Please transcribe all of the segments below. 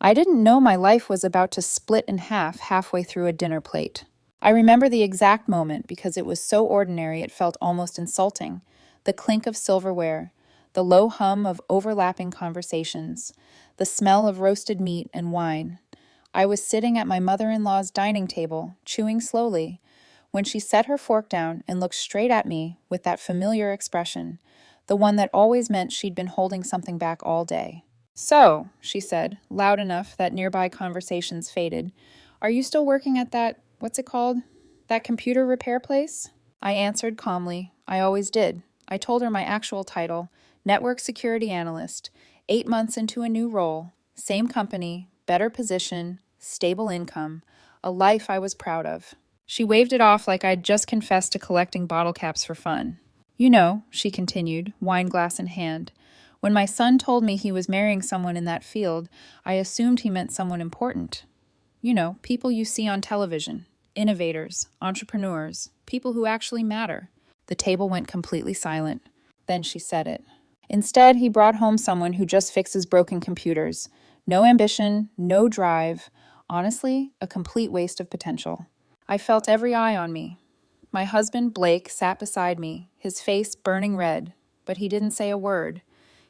I didn't know my life was about to split in half halfway through a dinner plate. I remember the exact moment because it was so ordinary it felt almost insulting. The clink of silverware, the low hum of overlapping conversations, the smell of roasted meat and wine. I was sitting at my mother-in-law's dining table, chewing slowly, when she set her fork down and looked straight at me with that familiar expression, the one that always meant she'd been holding something back all day. "So," she said, loud enough that nearby conversations faded, "are you still working at what's it called? That computer repair place?" I answered calmly. I always did. I told her my actual title, Network Security Analyst, 8 months into a new role, same company, better position, stable income, a life I was proud of. She waved it off like I'd just confessed to collecting bottle caps for fun. "You know," she continued, wine glass in hand, "when my son told me he was marrying someone in that field, I assumed he meant someone important. You know, people you see on television, innovators, entrepreneurs, people who actually matter." The table went completely silent. Then she said it. "Instead, he brought home someone who just fixes broken computers. No ambition, no drive. Honestly, a complete waste of potential." I felt every eye on me. My husband, Blake, sat beside me, his face burning red, but he didn't say a word.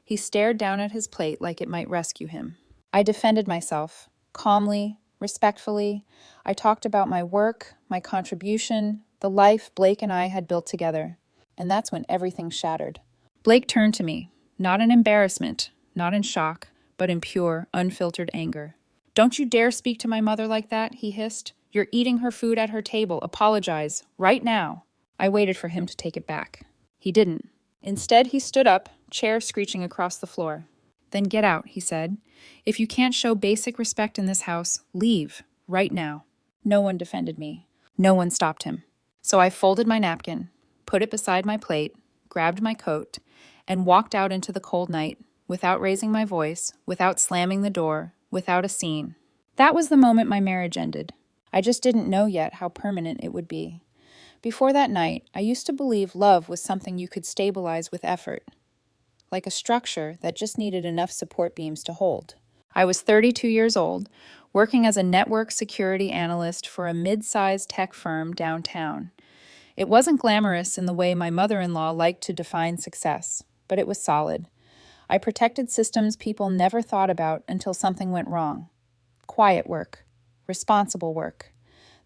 He stared down at his plate like it might rescue him. I defended myself, calmly, respectfully. I talked about my work, my contribution, the life Blake and I had built together. And that's when everything shattered. Blake turned to me, not in embarrassment, not in shock, but in pure, unfiltered anger. "Don't you dare speak to my mother like that," he hissed. "You're eating her food at her table. Apologize, right now." I waited for him to take it back. He didn't. Instead, he stood up, chair screeching across the floor. "Then get out," he said. "If you can't show basic respect in this house, leave, right now." No one defended me. No one stopped him. So I folded my napkin, put it beside my plate, grabbed my coat, and walked out into the cold night, without raising my voice, without slamming the door, without a scene. That was the moment my marriage ended. I just didn't know yet how permanent it would be. Before that night, I used to believe love was something you could stabilize with effort, like a structure that just needed enough support beams to hold. I was 32 years old, working as a network security analyst for a mid-sized tech firm downtown. It wasn't glamorous in the way my mother-in-law liked to define success, but it was solid. I protected systems people never thought about until something went wrong. Quiet work, responsible work,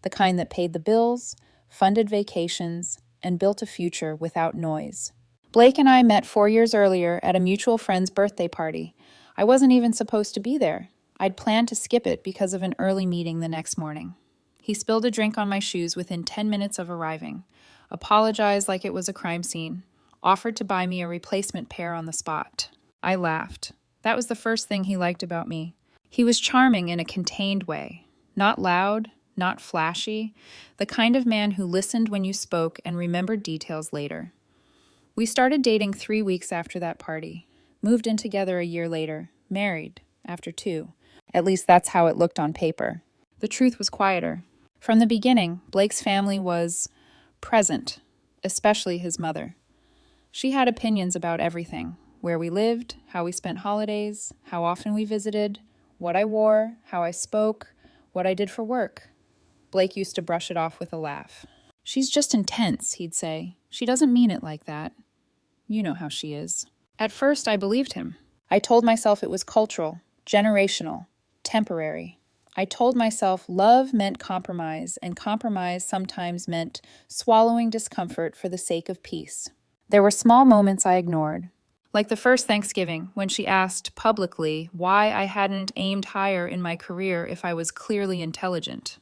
the kind that paid the bills, funded vacations, and built a future without noise. Blake and I met 4 years earlier at a mutual friend's birthday party. I wasn't even supposed to be there. I'd planned to skip it because of an early meeting the next morning. He spilled a drink on my shoes within 10 minutes of arriving, apologized like it was a crime scene, offered to buy me a replacement pair on the spot. I laughed. That was the first thing he liked about me. He was charming in a contained way, not loud, not flashy, the kind of man who listened when you spoke and remembered details later. We started dating 3 weeks after that party, moved in together a year later, married after 2. At least that's how it looked on paper. The truth was quieter. From the beginning, Blake's family was present, especially his mother. She had opinions about everything: where we lived, how we spent holidays, how often we visited, what I wore, how I spoke, what I did for work. Blake used to brush it off with a laugh. "She's just intense," he'd say. "She doesn't mean it like that. You know how she is." At first, I believed him. I told myself it was cultural, generational, temporary. I told myself love meant compromise, and compromise sometimes meant swallowing discomfort for the sake of peace. There were small moments I ignored, like the first Thanksgiving when she asked publicly why I hadn't aimed higher in my career if I was clearly intelligent.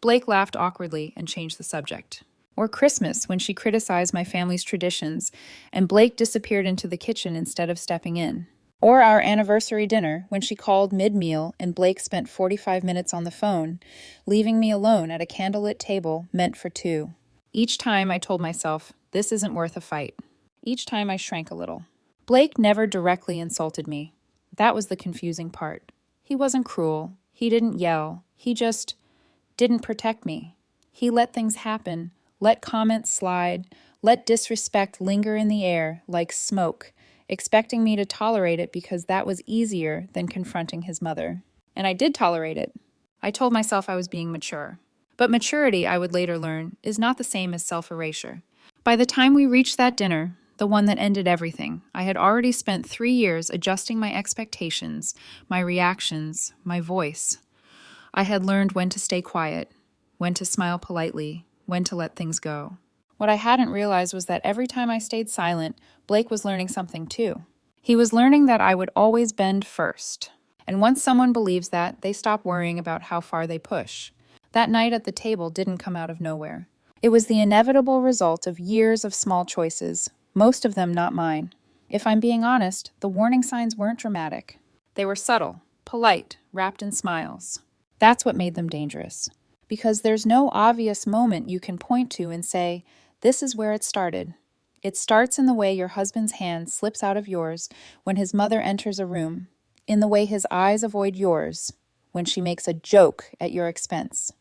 Blake laughed awkwardly and changed the subject. Or Christmas when she criticized my family's traditions and Blake disappeared into the kitchen instead of stepping in. Or our anniversary dinner when she called mid-meal and Blake spent 45 minutes on the phone, leaving me alone at a candlelit table meant for 2. Each time I told myself, this isn't worth a fight. Each time I shrank a little. Blake never directly insulted me. That was the confusing part. He wasn't cruel. He didn't yell. He just didn't protect me. He let things happen, let comments slide, let disrespect linger in the air like smoke, expecting me to tolerate it because that was easier than confronting his mother. And I did tolerate it. I told myself I was being mature. But maturity, I would later learn, is not the same as self-erasure. By the time we reached that dinner, the one that ended everything, I had already spent 3 years adjusting my expectations, my reactions, my voice. I had learned when to stay quiet, when to smile politely, when to let things go. What I hadn't realized was that every time I stayed silent, Blake was learning something too. He was learning that I would always bend first. And once someone believes that, they stop worrying about how far they push. That night at the table didn't come out of nowhere. It was the inevitable result of years of small choices, most of them not mine. If I'm being honest, the warning signs weren't dramatic. They were subtle, polite, wrapped in smiles. That's what made them dangerous. Because there's no obvious moment you can point to and say, this is where it started. It starts in the way your husband's hand slips out of yours when his mother enters a room, in the way his eyes avoid yours when she makes a joke at your expense,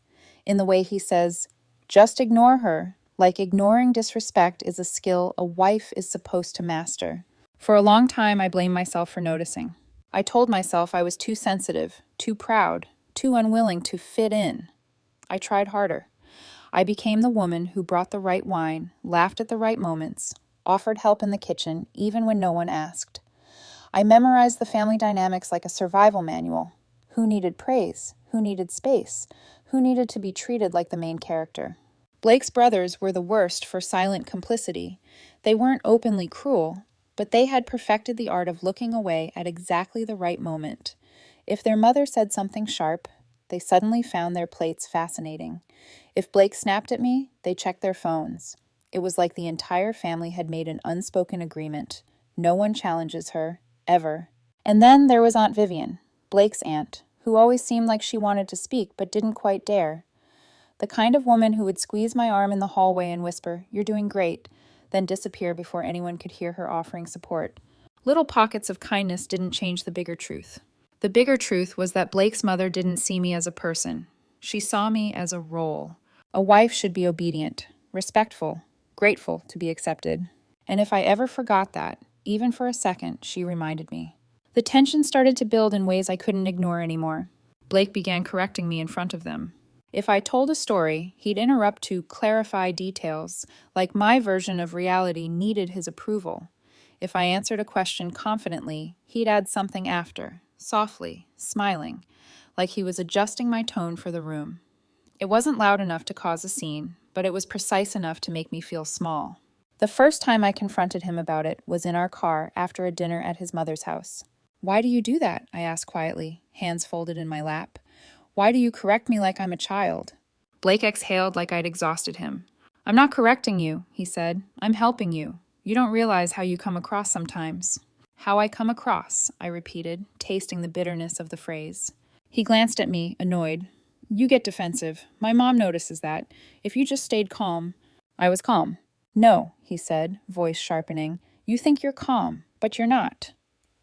in the way he says, just ignore her, like ignoring disrespect is a skill a wife is supposed to master. For a long time, I blamed myself for noticing. I told myself I was too sensitive, too proud, too unwilling to fit in. I tried harder. I became the woman who brought the right wine, laughed at the right moments, offered help in the kitchen, even when no one asked. I memorized the family dynamics like a survival manual. Who needed praise? Who needed space? Who needed to be treated like the main character? Blake's brothers were the worst for silent complicity. They weren't openly cruel, but they had perfected the art of looking away at exactly the right moment. If their mother said something sharp, they suddenly found their plates fascinating. If Blake snapped at me, they checked their phones. It was like the entire family had made an unspoken agreement. No one challenges her, ever. And then there was Aunt Vivian, Blake's aunt, who always seemed like she wanted to speak but didn't quite dare. The kind of woman who would squeeze my arm in the hallway and whisper, "You're doing great," then disappear before anyone could hear her offering support. Little pockets of kindness didn't change the bigger truth. The bigger truth was that Blake's mother didn't see me as a person. She saw me as a role. A wife should be obedient, respectful, grateful to be accepted. And if I ever forgot that, even for a second, she reminded me. The tension started to build in ways I couldn't ignore anymore. Blake began correcting me in front of them. If I told a story, he'd interrupt to clarify details, like my version of reality needed his approval. If I answered a question confidently, he'd add something after, softly, smiling, like he was adjusting my tone for the room. It wasn't loud enough to cause a scene, but it was precise enough to make me feel small. The first time I confronted him about it was in our car after a dinner at his mother's house. "Why do you do that?" I asked quietly, hands folded in my lap. "Why do you correct me like I'm a child?" Blake exhaled like I'd exhausted him. "I'm not correcting you," he said. "I'm helping you. You don't realize how you come across sometimes." "How I come across," I repeated, tasting the bitterness of the phrase. He glanced at me, annoyed. "You get defensive. My mom notices that. If you just stayed calm..." I was calm. "No," he said, voice sharpening. "You think you're calm, but you're not."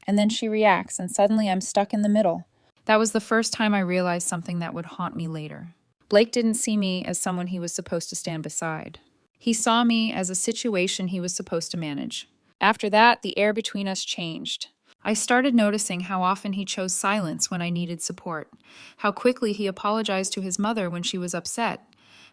And then she reacts, and suddenly I'm stuck in the middle. That was the first time I realized something that would haunt me later. Blake didn't see me as someone he was supposed to stand beside. He saw me as a situation he was supposed to manage. After that, the air between us changed. I started noticing how often he chose silence when I needed support, how quickly he apologized to his mother when she was upset,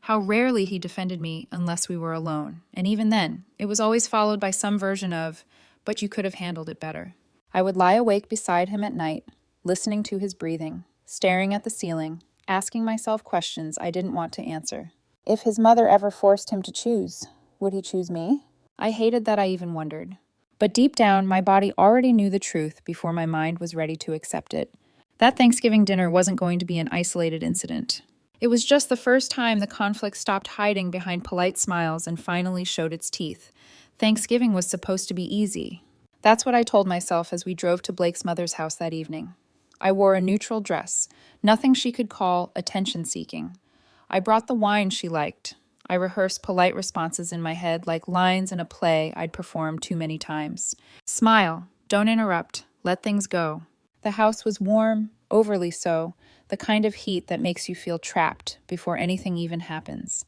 how rarely he defended me unless we were alone. And even then, it was always followed by some version of, "But you could have handled it better." I would lie awake beside him at night, listening to his breathing, staring at the ceiling, asking myself questions I didn't want to answer. If his mother ever forced him to choose, would he choose me? I hated that I even wondered. But deep down, my body already knew the truth before my mind was ready to accept it. That Thanksgiving dinner wasn't going to be an isolated incident. It was just the first time the conflict stopped hiding behind polite smiles and finally showed its teeth. Thanksgiving was supposed to be easy. That's what I told myself as we drove to Blake's mother's house that evening. I wore a neutral dress, nothing she could call attention-seeking. I brought the wine she liked. I rehearsed polite responses in my head like lines in a play I'd performed too many times. Smile, don't interrupt, let things go. The house was warm, overly so, the kind of heat that makes you feel trapped before anything even happens.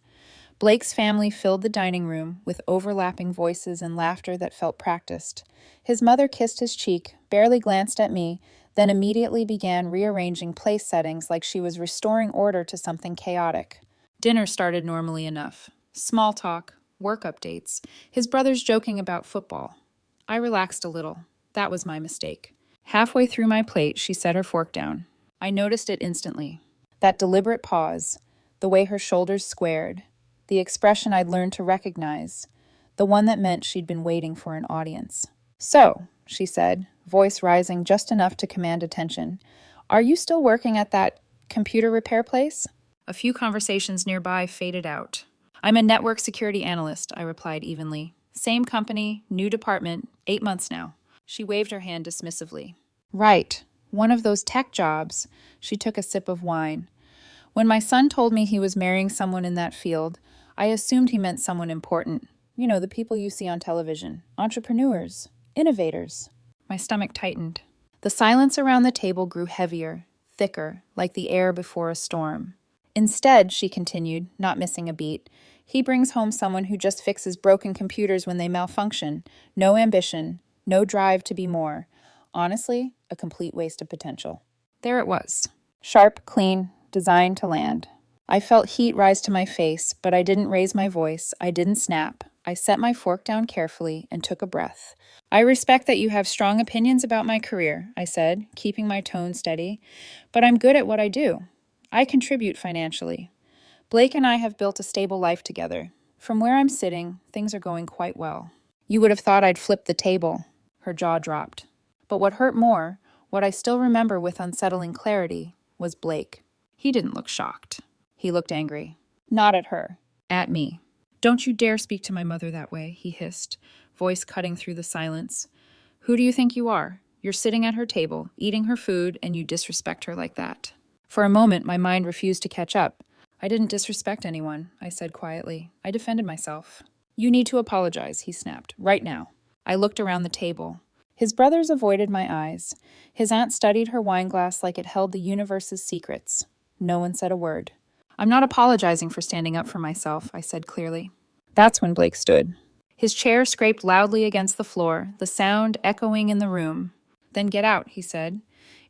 Blake's family filled the dining room with overlapping voices and laughter that felt practiced. His mother kissed his cheek, barely glanced at me, then immediately began rearranging place settings like she was restoring order to something chaotic. Dinner started normally enough. Small talk, work updates, his brothers joking about football. I relaxed a little. That was my mistake. Halfway through my plate, she set her fork down. I noticed it instantly. That deliberate pause, the way her shoulders squared, the expression I'd learned to recognize, the one that meant she'd been waiting for an audience. "So," she said, voice rising just enough to command attention, "are you still working at that computer repair place?" A few conversations nearby faded out. "I'm a network security analyst," I replied evenly. "Same company, new department, 8 months now." She waved her hand dismissively. "Right, one of those tech jobs." She took a sip of wine. "When my son told me he was marrying someone in that field, I assumed he meant someone important. You know, the people you see on television. Entrepreneurs. Innovators." My stomach tightened. The silence around the table grew heavier, thicker, like the air before a storm. "Instead," she continued, not missing a beat, "he brings home someone who just fixes broken computers when they malfunction. No ambition, no drive to be more. Honestly, a complete waste of potential." There it was. Sharp, clean, designed to land. I felt heat rise to my face, but I didn't raise my voice. I didn't snap. I set my fork down carefully and took a breath. "I respect that you have strong opinions about my career," I said, keeping my tone steady, "but I'm good at what I do. I contribute financially. Blake and I have built a stable life together. From where I'm sitting, things are going quite well." You would have thought I'd flipped the table. Her jaw dropped. But what hurt more, what I still remember with unsettling clarity, was Blake. He didn't look shocked. He looked angry. Not at her. At me. "Don't you dare speak to my mother that way," he hissed, voice cutting through the silence. "Who do you think you are? You're sitting at her table, eating her food, and you disrespect her like that." For a moment, my mind refused to catch up. "I didn't disrespect anyone," I said quietly. "I defended myself." "You need to apologize," he snapped. "Right now." I looked around the table. His brothers avoided my eyes. His aunt studied her wineglass like it held the universe's secrets. No one said a word. "I'm not apologizing for standing up for myself," I said clearly. That's when Blake stood. His chair scraped loudly against the floor, the sound echoing in the room. "Then get out," he said.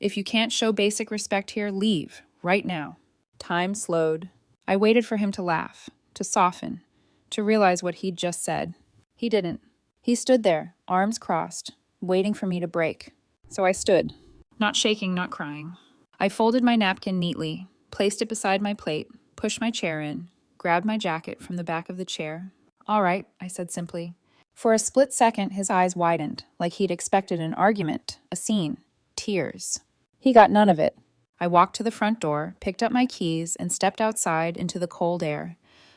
"If you can't show basic respect here, leave, right now." Time slowed. I waited for him to laugh, to soften, to realize what he'd just said. He didn't. He stood there, arms crossed, waiting for me to break. So I stood, not shaking, not crying. I folded my napkin neatly, placed it beside my plate, pushed my chair in, grabbed my jacket from the back of the chair. "All right," I said simply. For a split second, his eyes widened, like he'd expected an argument, a scene, tears. He got none of it. I walked to the front door, picked up my keys, and stepped outside into the cold air.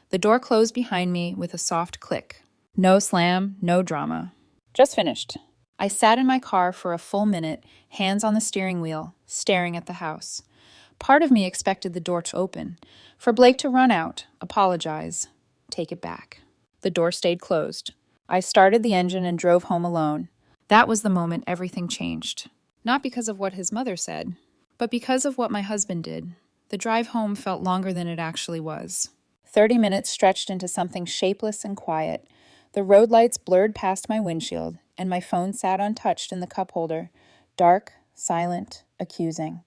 The door closed behind me with a soft click. No slam, no drama. Just finished. I sat in my car for a full minute, hands on the steering wheel, staring at the house. Part of me expected the door to open, for Blake to run out, apologize, take it back. The door stayed closed. I started the engine and drove home alone. That was the moment everything changed. Not because of what his mother said, but because of what my husband did. The drive home felt longer than it actually was. 30 minutes stretched into something shapeless and quiet. The road lights blurred past my windshield, and my phone sat untouched in the cup holder, dark, silent, accusing.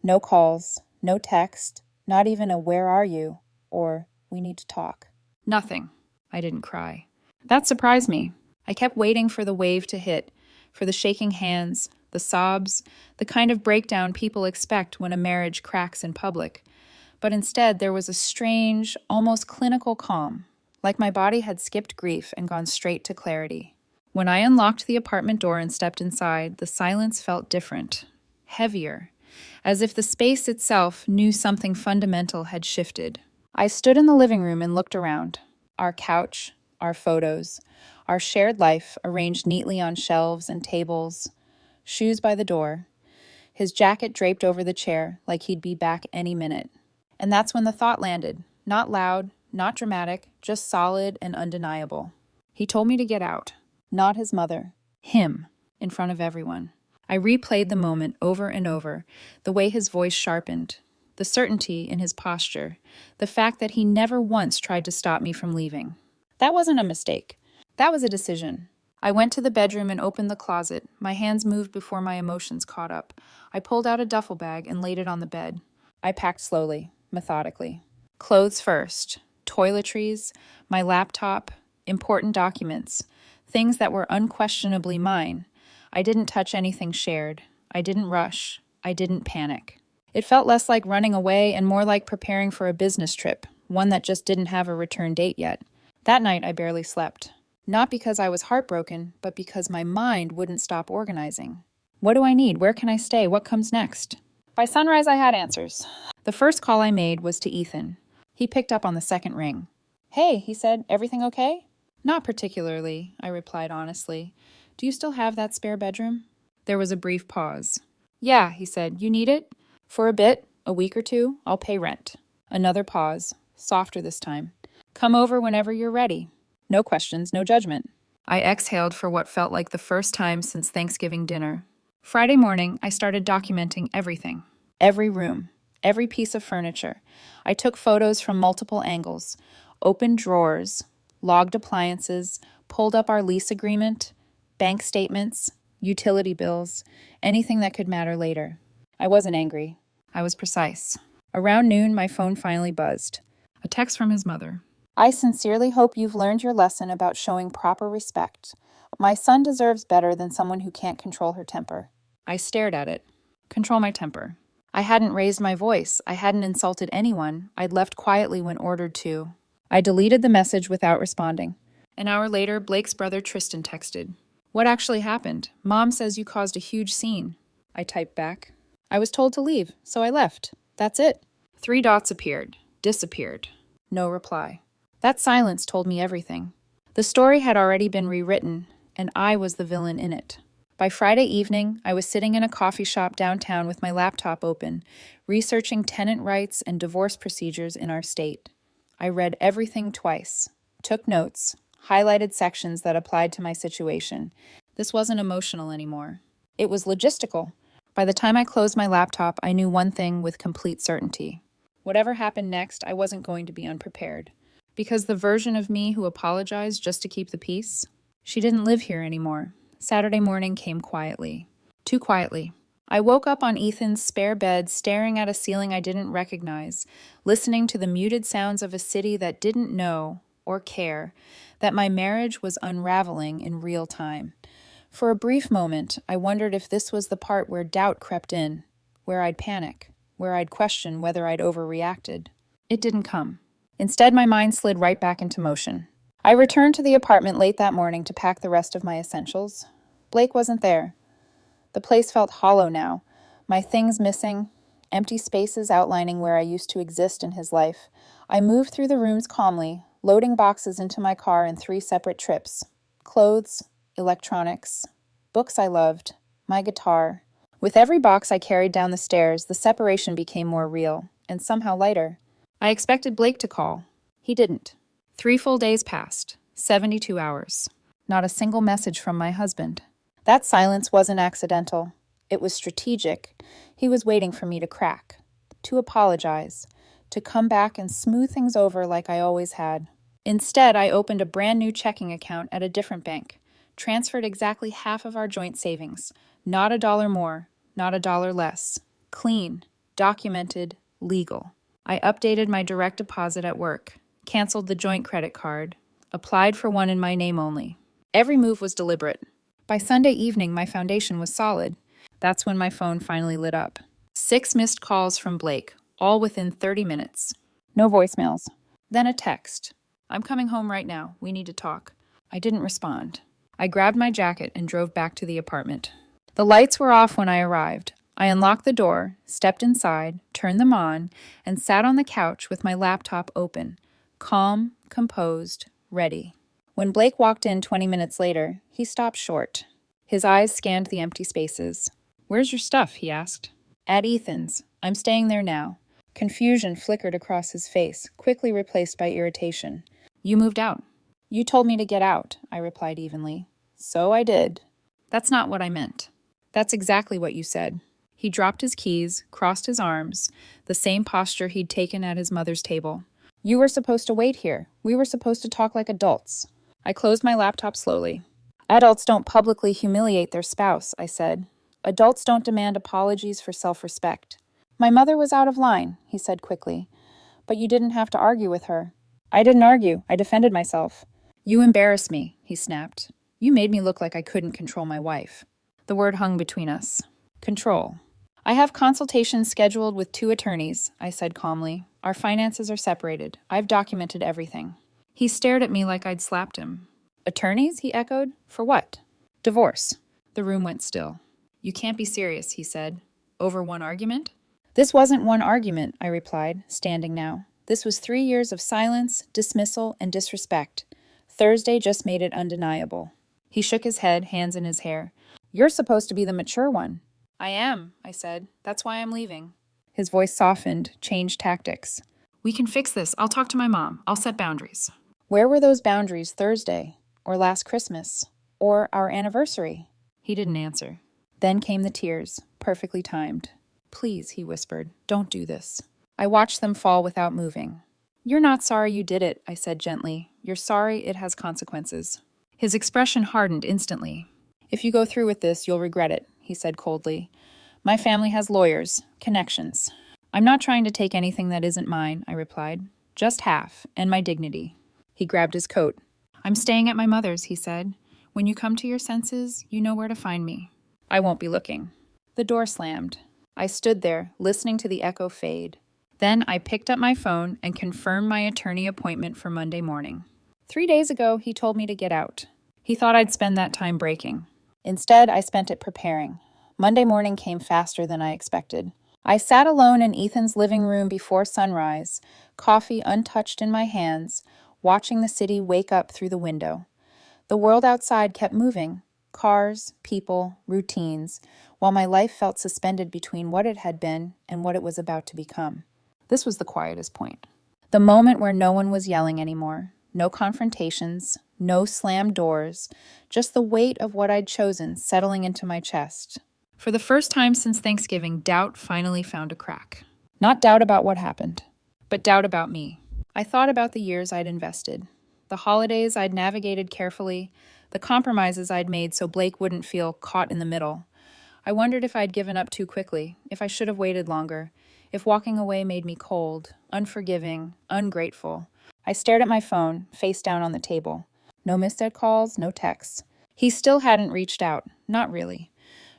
No calls, no text, not even a "where are you?" or "we need to talk." Nothing. I didn't cry. That surprised me. I kept waiting for the wave to hit, for the shaking hands, the sobs, the kind of breakdown people expect when a marriage cracks in public. But instead, there was a strange, almost clinical calm, like my body had skipped grief and gone straight to clarity. When I unlocked the apartment door and stepped inside, the silence felt different, heavier, as if the space itself knew something fundamental had shifted. I stood in the living room and looked around. Our couch, our photos, our shared life arranged neatly on shelves and tables, shoes by the door, his jacket draped over the chair like he'd be back any minute. And that's when the thought landed, not loud, not dramatic, just solid and undeniable. He told me to get out. Not his mother. Him, in front of everyone. I replayed the moment over and over, the way his voice sharpened, the certainty in his posture, the fact that he never once tried to stop me from leaving. That wasn't a mistake. That was a decision. I went to the bedroom and opened the closet. My hands moved before my emotions caught up. I pulled out a duffel bag and laid it on the bed. I packed slowly, methodically. Clothes first, toiletries, my laptop, important documents, things that were unquestionably mine. I didn't touch anything shared. I didn't rush. I didn't panic. It felt less like running away and more like preparing for a business trip, one that just didn't have a return date yet. That night, I barely slept. Not because I was heartbroken, but because my mind wouldn't stop organizing. What do I need? Where can I stay? What comes next? By sunrise, I had answers. The first call I made was to Ethan. He picked up on the second ring. "Hey," he said, "everything okay?" "Not particularly," I replied honestly. "Do you still have that spare bedroom?" There was a brief pause. "Yeah," he said, "you need it?" "For a bit, a week or two, I'll pay rent." Another pause, softer this time. "Come over whenever you're ready. No questions, no judgment." I exhaled for what felt like the first time since Thanksgiving dinner. Friday morning, I started documenting everything. Every room, every piece of furniture. I took photos from multiple angles, opened drawers, logged appliances, pulled up our lease agreement, bank statements, utility bills, anything that could matter later. I wasn't angry. I was precise. Around noon, my phone finally buzzed. A text from his mother. "I sincerely hope you've learned your lesson about showing proper respect. My son deserves better than someone who can't control her temper." I stared at it. Control my temper. I hadn't raised my voice. I hadn't insulted anyone. I'd left quietly when ordered to. I deleted the message without responding. An hour later, Blake's brother Tristan texted. "What actually happened? Mom says you caused a huge scene." I typed back. "I was told to leave, so I left. That's it." 3 dots appeared. Disappeared. No reply. That silence told me everything. The story had already been rewritten, and I was the villain in it. By Friday evening, I was sitting in a coffee shop downtown with my laptop open, researching tenant rights and divorce procedures in our state. I read everything twice, took notes, highlighted sections that applied to my situation. This wasn't emotional anymore. It was logistical. By the time I closed my laptop, I knew one thing with complete certainty. Whatever happened next, I wasn't going to be unprepared. Because the version of me who apologized just to keep the peace, she didn't live here anymore. Saturday morning came quietly. Too quietly. I woke up on Ethan's spare bed, staring at a ceiling I didn't recognize, listening to the muted sounds of a city that didn't know or care that my marriage was unraveling in real time. For a brief moment, I wondered if this was the part where doubt crept in, where I'd panic, where I'd question whether I'd overreacted. It didn't come. Instead, my mind slid right back into motion. I returned to the apartment late that morning to pack the rest of my essentials. Blake wasn't there. The place felt hollow now, my things missing, empty spaces outlining where I used to exist in his life. I moved through the rooms calmly, loading boxes into my car in 3 separate trips. Clothes, electronics, books I loved, my guitar. With every box I carried down the stairs, the separation became more real, and somehow lighter. I expected Blake to call. He didn't. 3 full days passed, 72 hours. Not a single message from my husband. That silence wasn't accidental. It was strategic. He was waiting for me to crack, to apologize, to come back and smooth things over like I always had. Instead, I opened a brand new checking account at a different bank, transferred exactly half of our joint savings. Not a dollar more, not a dollar less. Clean, documented, legal. I updated my direct deposit at work, canceled the joint credit card, applied for one in my name only. Every move was deliberate. By Sunday evening, my foundation was solid. That's when my phone finally lit up. 6 missed calls from Blake, all within 30 minutes. No voicemails. Then a text. "I'm coming home right now. We need to talk." I didn't respond. I grabbed my jacket and drove back to the apartment. The lights were off when I arrived. I unlocked the door, stepped inside, turned them on, and sat on the couch with my laptop open, calm, composed, ready. When Blake walked in 20 minutes later, he stopped short. His eyes scanned the empty spaces. "Where's your stuff?" he asked. "At Ethan's. I'm staying there now." Confusion flickered across his face, quickly replaced by irritation. "You moved out." "You told me to get out," I replied evenly. "So I did." "That's not what I meant." "That's exactly what you said." He dropped his keys, crossed his arms, the same posture he'd taken at his mother's table. "You were supposed to wait here. We were supposed to talk like adults." I closed my laptop slowly. Adults don't publicly humiliate their spouse, I said. Adults don't demand apologies for self-respect. My mother was out of line, he said quickly. But you didn't have to argue with her. I didn't argue. I defended myself. You embarrass me, he snapped. You made me look like I couldn't control my wife. The word hung between us. Control. I have consultations scheduled with 2 attorneys, I said calmly. Our finances are separated. I've documented everything. He stared at me like I'd slapped him. Attorneys? He echoed. For what? Divorce. The room went still. You can't be serious, he said. Over one argument? This wasn't one argument, I replied, standing now. This was 3 years of silence, dismissal, and disrespect. Thursday just made it undeniable. He shook his head, hands in his hair. You're supposed to be the mature one. I am, I said. That's why I'm leaving. His voice softened, changed tactics. We can fix this. I'll talk to my mom. I'll set boundaries. Where were those boundaries Thursday? Or last Christmas? Or our anniversary? He didn't answer. Then came the tears, perfectly timed. Please, he whispered, don't do this. I watched them fall without moving. You're not sorry you did it, I said gently. You're sorry it has consequences. His expression hardened instantly. If you go through with this, you'll regret it, he said coldly. My family has lawyers, connections. I'm not trying to take anything that isn't mine, I replied. Just half, and my dignity. He grabbed his coat. I'm staying at my mother's, he said. When you come to your senses, you know where to find me. I won't be looking. The door slammed. I stood there, listening to the echo fade. Then I picked up my phone and confirmed my attorney appointment for Monday morning. 3 days ago, he told me to get out. He thought I'd spend that time breaking. Instead, I spent it preparing. Monday morning came faster than I expected. I sat alone in Ethan's living room before sunrise, coffee untouched in my hands, watching the city wake up through the window. The world outside kept moving. Cars, people, routines, while my life felt suspended between what it had been and what it was about to become. This was the quietest point. The moment where no one was yelling anymore. No confrontations, no slammed doors, just the weight of what I'd chosen settling into my chest. For the first time since Thanksgiving, doubt finally found a crack. Not doubt about what happened, but doubt about me. I thought about the years I'd invested, the holidays I'd navigated carefully, the compromises I'd made so Blake wouldn't feel caught in the middle. I wondered if I'd given up too quickly, if I should have waited longer, if walking away made me cold, unforgiving, ungrateful. I stared at my phone, face down on the table. No missed calls, no texts. He still hadn't reached out, not really.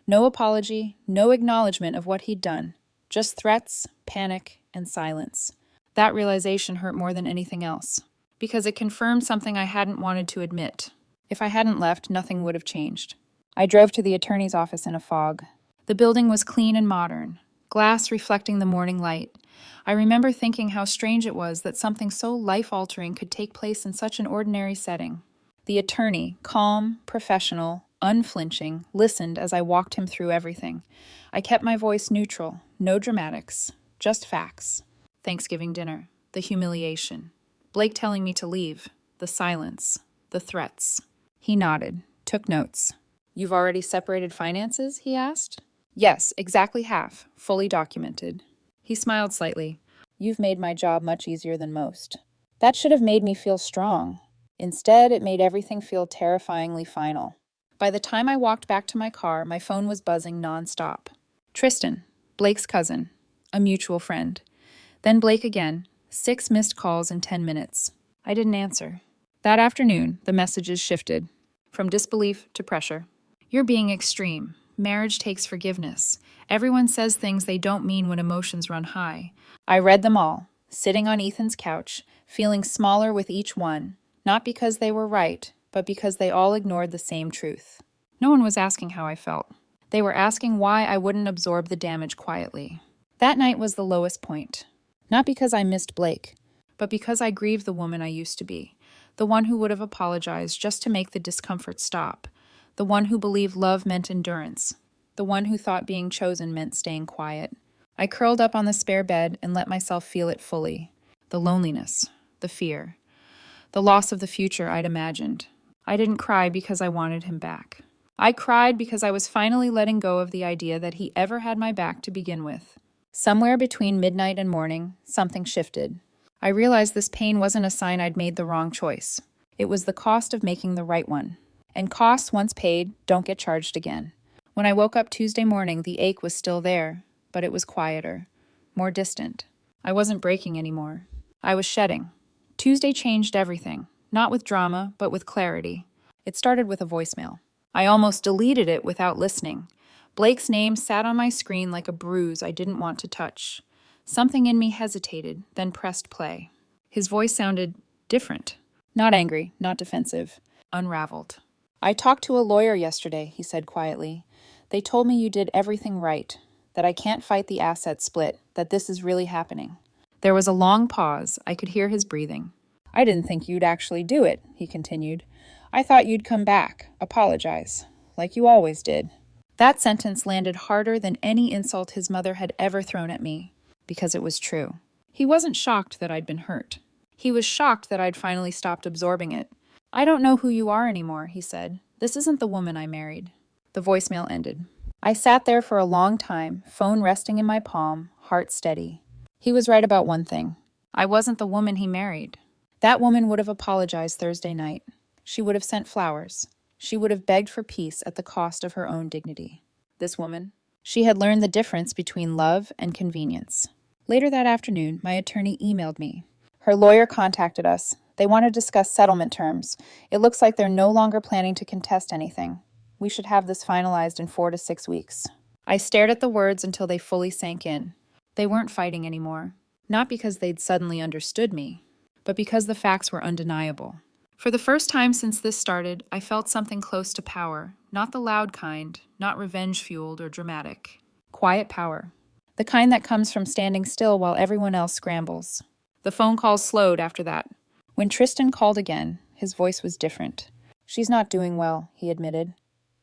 No apology, no acknowledgement of what he'd done. Just threats, panic, and silence. That realization hurt more than anything else, because it confirmed something I hadn't wanted to admit. If I hadn't left, nothing would have changed. I drove to the attorney's office in a fog. The building was clean and modern, glass reflecting the morning light. I remember thinking how strange it was that something so life-altering could take place in such an ordinary setting. The attorney, calm, professional, unflinching, listened as I walked him through everything. I kept my voice neutral, no dramatics, just facts. Thanksgiving dinner, the humiliation, Blake telling me to leave, the silence, the threats. He nodded, took notes. You've already separated finances? He asked. Yes, exactly half, fully documented. He smiled slightly. You've made my job much easier than most. That should have made me feel strong. Instead, it made everything feel terrifyingly final. By the time I walked back to my car, my phone was buzzing nonstop. Tristan, Blake's cousin, a mutual friend. Then Blake again, 6 missed calls in 10 minutes. I didn't answer. That afternoon, the messages shifted, from disbelief to pressure. You're being extreme. Marriage takes forgiveness. Everyone says things they don't mean when emotions run high. I read them all, sitting on Ethan's couch, feeling smaller with each one, not because they were right, but because they all ignored the same truth. No one was asking how I felt. They were asking why I wouldn't absorb the damage quietly. That night was the lowest point. Not because I missed Blake, but because I grieved the woman I used to be, the one who would have apologized just to make the discomfort stop, the one who believed love meant endurance, the one who thought being chosen meant staying quiet. I curled up on the spare bed and let myself feel it fully. The loneliness, the fear, the loss of the future I'd imagined. I didn't cry because I wanted him back. I cried because I was finally letting go of the idea that he ever had my back to begin with. Somewhere between midnight and morning, something shifted. I realized this pain wasn't a sign I'd made the wrong choice. It was the cost of making the right one. And costs once paid don't get charged again. When I woke up Tuesday morning, the ache was still there, but it was quieter, more distant. I wasn't breaking anymore. I was shedding. Tuesday changed everything, not with drama, but with clarity. It started with a voicemail. I almost deleted it without listening. Blake's name sat on my screen like a bruise I didn't want to touch. Something in me hesitated, then pressed play. His voice sounded different. Not angry, not defensive. Unraveled. "I talked to a lawyer yesterday," he said quietly. "They told me you did everything right, that I can't fight the asset split, that this is really happening." There was a long pause. I could hear his breathing. "I didn't think you'd actually do it," he continued. "I thought you'd come back, apologize, like you always did." That sentence landed harder than any insult his mother had ever thrown at me, because it was true. He wasn't shocked that I'd been hurt. He was shocked that I'd finally stopped absorbing it. "I don't know who you are anymore," he said. "This isn't the woman I married." The voicemail ended. I sat there for a long time, phone resting in my palm, heart steady. He was right about one thing. I wasn't the woman he married. That woman would have apologized Thursday night. She would have sent flowers. She would have begged for peace at the cost of her own dignity. This woman, she had learned the difference between love and convenience. Later that afternoon, my attorney emailed me. Her lawyer contacted us. They want to discuss settlement terms. It looks like they're no longer planning to contest anything. We should have this finalized in 4 to 6 weeks. I stared at the words until they fully sank in. They weren't fighting anymore. Not because they'd suddenly understood me, but because the facts were undeniable. For the first time since this started, I felt something close to power, not the loud kind, not revenge-fueled or dramatic. Quiet power. The kind that comes from standing still while everyone else scrambles. The phone calls slowed after that. When Tristan called again, his voice was different. "She's not doing well," he admitted.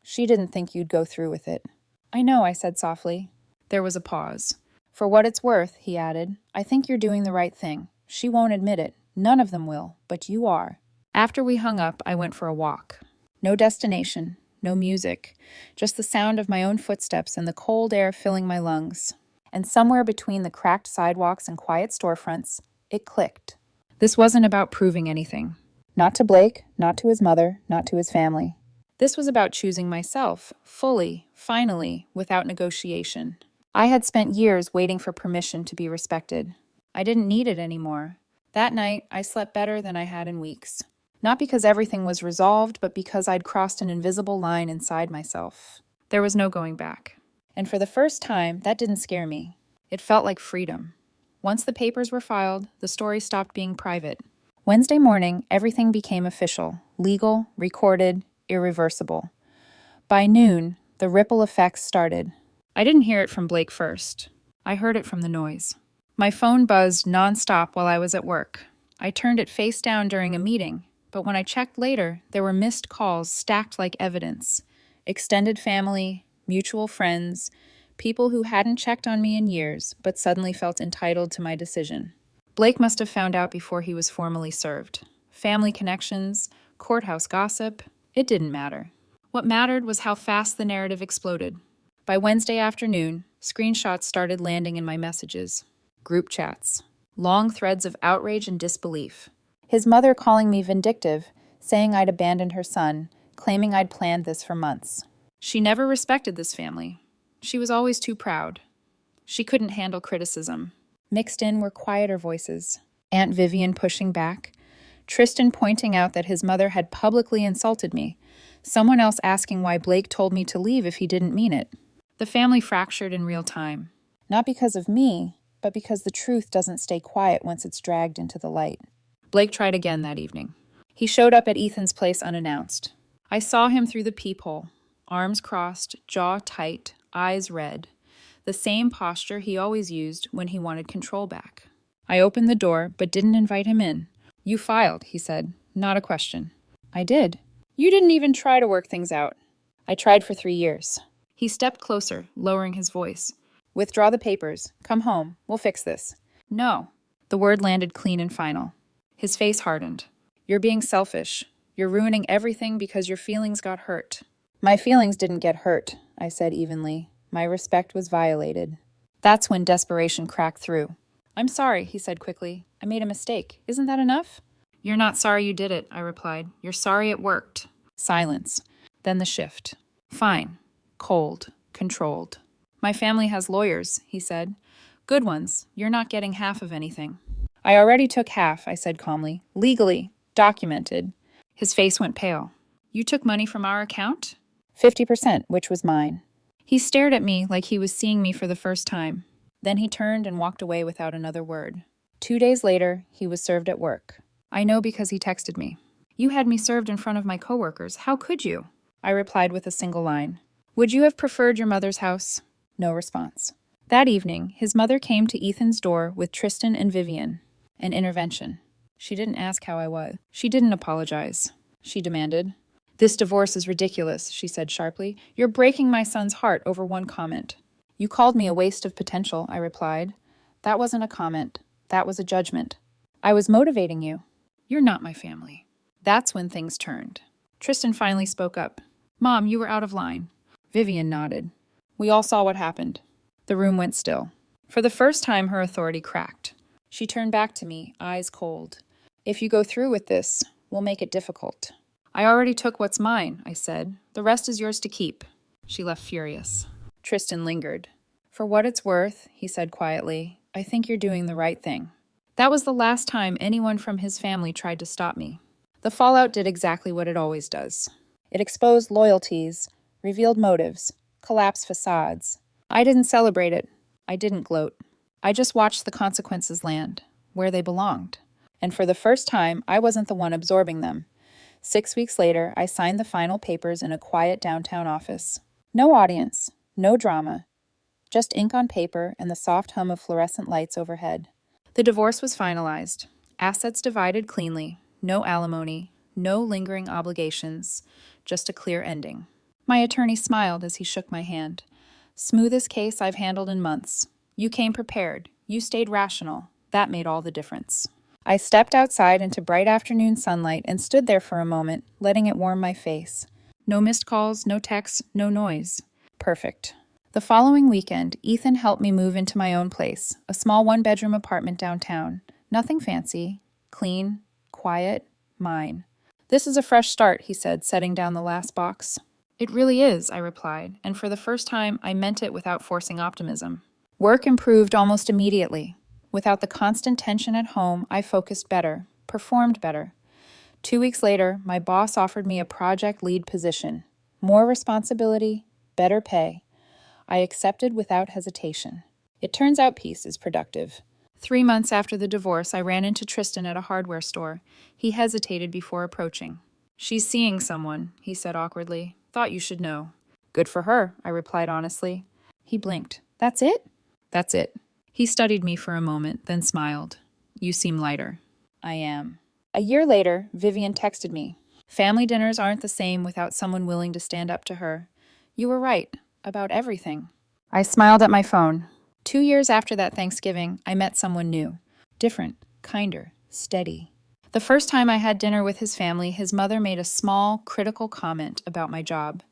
"She didn't think you'd go through with it." "I know," I said softly. There was a pause. "For what it's worth," he added, "I think you're doing the right thing. She won't admit it. None of them will, but you are." After we hung up, I went for a walk. No destination, no music, just the sound of my own footsteps and the cold air filling my lungs. And somewhere between the cracked sidewalks and quiet storefronts, it clicked. This wasn't about proving anything. Not to Blake, not to his mother, not to his family. This was about choosing myself, fully, finally, without negotiation. I had spent years waiting for permission to be respected. I didn't need it anymore. That night, I slept better than I had in weeks. Not because everything was resolved, but because I'd crossed an invisible line inside myself. There was no going back. And for the first time, that didn't scare me. It felt like freedom. Once the papers were filed, the story stopped being private. Wednesday morning, everything became official, legal, recorded, irreversible. By noon, the ripple effects started. I didn't hear it from Blake first. I heard it from the noise. My phone buzzed nonstop while I was at work. I turned it face down during a meeting, but when I checked later, there were missed calls stacked like evidence. Extended family, mutual friends, people who hadn't checked on me in years, but suddenly felt entitled to my decision. Blake must have found out before he was formally served. Family connections, courthouse gossip, it didn't matter. What mattered was how fast the narrative exploded. By Wednesday afternoon, screenshots started landing in my messages. Group chats. Long threads of outrage and disbelief. His mother calling me vindictive, saying I'd abandoned her son, claiming I'd planned this for months. She never respected this family. She was always too proud. She couldn't handle criticism. Mixed in were quieter voices. Aunt Vivian pushing back. Tristan pointing out that his mother had publicly insulted me. Someone else asking why Blake told me to leave if he didn't mean it. The family fractured in real time. Not because of me, but because the truth doesn't stay quiet once it's dragged into the light. Blake tried again that evening. He showed up at Ethan's place unannounced. I saw him through the peephole, arms crossed, jaw tight, eyes red. The same posture he always used when he wanted control back. I opened the door, but didn't invite him in. "You filed," he said. "Not a question." "I did." "You didn't even try to work things out." "I tried for 3 years." He stepped closer, lowering his voice. "Withdraw the papers. Come home. We'll fix this." "No." The word landed clean and final. His face hardened. "You're being selfish. You're ruining everything because your feelings got hurt." "My feelings didn't get hurt," I said evenly. My respect was violated. That's when desperation cracked through. "I'm sorry," he said quickly. "I made a mistake. Isn't that enough?" "You're not sorry you did it," I replied. "You're sorry it worked." Silence. Then the shift. Fine. Cold. Controlled. My family has lawyers, he said. Good ones. You're not getting half of anything. I already took half, I said calmly. Legally. Documented. His face went pale. You took money from our account? 50%, which was mine. He stared at me like he was seeing me for the first time. Then he turned and walked away without another word. 2 days later, he was served at work. I know because he texted me. You had me served in front of my coworkers. How could you? I replied with a single line. Would you have preferred your mother's house? No response. That evening, his mother came to Ethan's door with Tristan and Vivian. An intervention. She didn't ask how I was. She didn't apologize. She demanded. This divorce is ridiculous, she said sharply. You're breaking my son's heart over one comment. You called me a waste of potential, I replied. That wasn't a comment. That was a judgment. I was motivating you. You're not my family. That's when things turned. Tristan finally spoke up. Mom, you were out of line. Vivian nodded. We all saw what happened. The room went still. For the first time, her authority cracked. She turned back to me, eyes cold. If you go through with this, we'll make it difficult. I already took what's mine, I said. The rest is yours to keep. She left furious. Tristan lingered. For what it's worth, he said quietly, I think you're doing the right thing. That was the last time anyone from his family tried to stop me. The fallout did exactly what it always does. It exposed loyalties, revealed motives, collapsed facades. I didn't celebrate it. I didn't gloat. I just watched the consequences land, where they belonged. And for the first time, I wasn't the one absorbing them. 6 weeks later, I signed the final papers in a quiet downtown office. No audience, no drama, just ink on paper and the soft hum of fluorescent lights overhead. The divorce was finalized. Assets divided cleanly, no alimony, no lingering obligations, just a clear ending. My attorney smiled as he shook my hand. Smoothest case I've handled in months. You came prepared. You stayed rational. That made all the difference. I stepped outside into bright afternoon sunlight and stood there for a moment, letting it warm my face. No missed calls, no texts, no noise. Perfect. The following weekend, Ethan helped me move into my own place, a small one-bedroom apartment downtown. Nothing fancy. Clean, quiet, mine. This is a fresh start, he said, setting down the last box. It really is, I replied, and for the first time, I meant it without forcing optimism. Work improved almost immediately. Without the constant tension at home, I focused better, performed better. 2 weeks later, my boss offered me a project lead position. More responsibility, better pay. I accepted without hesitation. It turns out peace is productive. 3 months after the divorce, I ran into Tristan at a hardware store. He hesitated before approaching. She's seeing someone, he said awkwardly. Thought you should know. Good for her, I replied honestly. He blinked. That's it? That's it. He studied me for a moment, then smiled. You seem lighter. I am. A year later, Vivian texted me. Family dinners aren't the same without someone willing to stand up to her. You were right. About everything. I smiled at my phone. 2 years after that Thanksgiving, I met someone new. Different, kinder, steady. The first time I had dinner with his family, his mother made a small, critical comment about my job.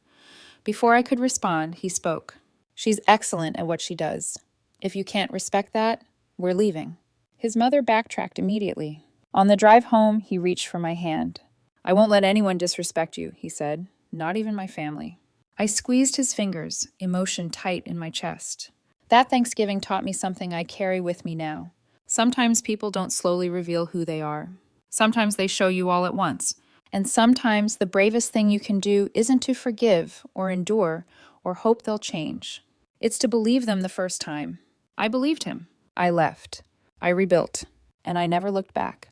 Before I could respond, he spoke. She's excellent at what she does. If you can't respect that, we're leaving. His mother backtracked immediately. On the drive home, he reached for my hand. I won't let anyone disrespect you, he said. Not even my family. I squeezed his fingers, emotion tight in my chest. That Thanksgiving taught me something I carry with me now. Sometimes people don't slowly reveal who they are. Sometimes they show you all at once. And sometimes the bravest thing you can do isn't to forgive or endure or hope they'll change. It's to believe them the first time. I believed him. I left. I rebuilt. And I never looked back.